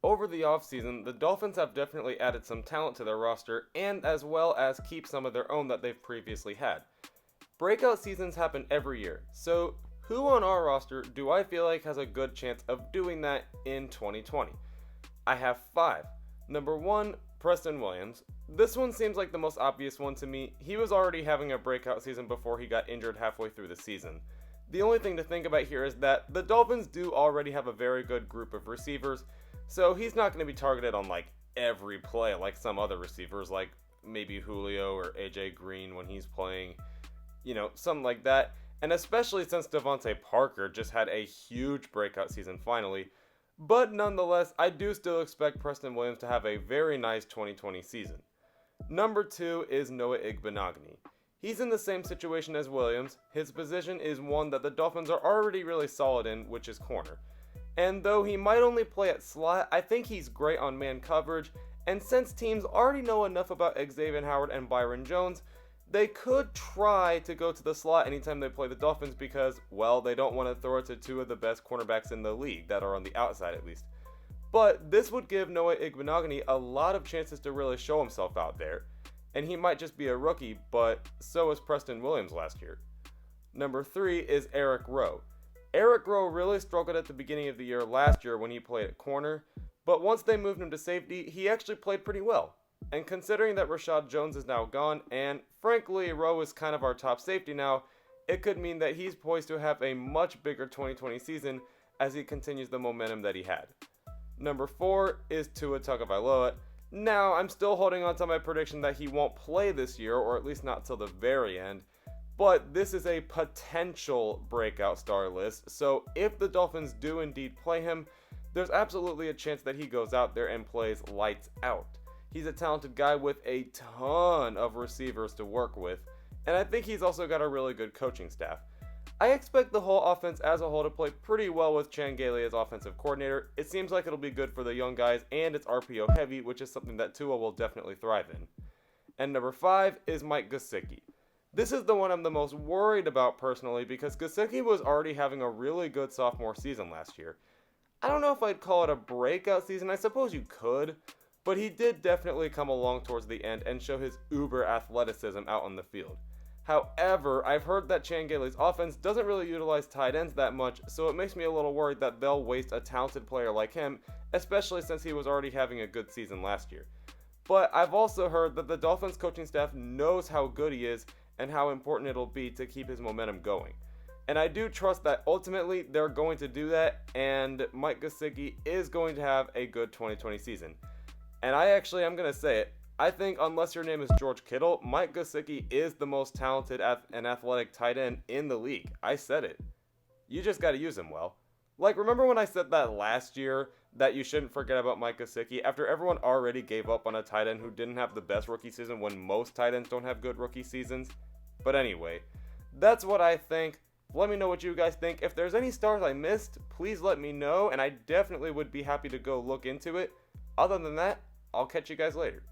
over the offseason, the Dolphins have definitely added some talent to their roster and as well as keep some of their own that they've previously had. Breakout seasons happen every year, so who on our roster do I feel like has a good chance of doing that in 2020? I have 5. Number 1, Preston Williams. This one seems like the most obvious one to me. He was already having a breakout season before he got injured halfway through the season. The only thing to think about here is that the Dolphins do already have a very good group of receivers, so he's not going to be targeted on like every play like some other receivers, like maybe Julio or AJ Green when he's playing, something like that. And especially since Devontae Parker just had a huge breakout season finally. But nonetheless, I do still expect Preston Williams to have a very nice 2020 season. Number 2 is Noah Eggman. He's in the same situation as Williams. His position is one that the Dolphins are already really solid in, which is corner. And though he might only play at slot, I think he's great on man coverage, and since teams already know enough about Xavier Howard and Byron Jones, they could try to go to the slot anytime they play the Dolphins because, well, they don't want to throw it to 2 of the best cornerbacks in the league, that are on the outside at least. But this would give Noah Eggman a lot of chances to really show himself out there. And he might just be a rookie, but so is Preston Williams last year. Number 3 is Erick Rowe. Erick Rowe really struggled at the beginning of the year last year when he played at corner, but once they moved him to safety, he actually played pretty well. And considering that Rashad Jones is now gone, and frankly Rowe is kind of our top safety now, it could mean that he's poised to have a much bigger 2020 season as he continues the momentum that he had. Number 4 is Tua Tagovailoa. Now, I'm still holding on to my prediction that he won't play this year, or at least not till the very end, but this is a potential breakout star list, so if the Dolphins do indeed play him, there's absolutely a chance that he goes out there and plays lights out. He's a talented guy with a ton of receivers to work with, and I think he's also got a really good coaching staff. I expect the whole offense as a whole to play pretty well with Chan Gailey as offensive coordinator. It seems like it'll be good for the young guys, and it's RPO heavy, which is something that Tua will definitely thrive in. And number 5 is Mike Gesicki. This is the one I'm the most worried about personally because Gesicki was already having a really good sophomore season last year. I don't know if I'd call it a breakout season, I suppose you could, but he did definitely come along towards the end and show his uber athleticism out on the field. However, I've heard that Chan Gailey's offense doesn't really utilize tight ends that much, so it makes me a little worried that they'll waste a talented player like him, especially since he was already having a good season last year. But I've also heard that the Dolphins coaching staff knows how good he is and how important it'll be to keep his momentum going. And I do trust that ultimately they're going to do that, and Mike Gesicki is going to have a good 2020 season. And I'm going to say it, I think unless your name is George Kittle, Mike Gesicki is the most talented and athletic tight end in the league. I said it. You just got to use him well. Like, remember when I said that last year that you shouldn't forget about Mike Gesicki after everyone already gave up on a tight end who didn't have the best rookie season when most tight ends don't have good rookie seasons? But anyway, that's what I think. Let me know what you guys think. If there's any stars I missed, please let me know, and I definitely would be happy to go look into it. Other than that, I'll catch you guys later.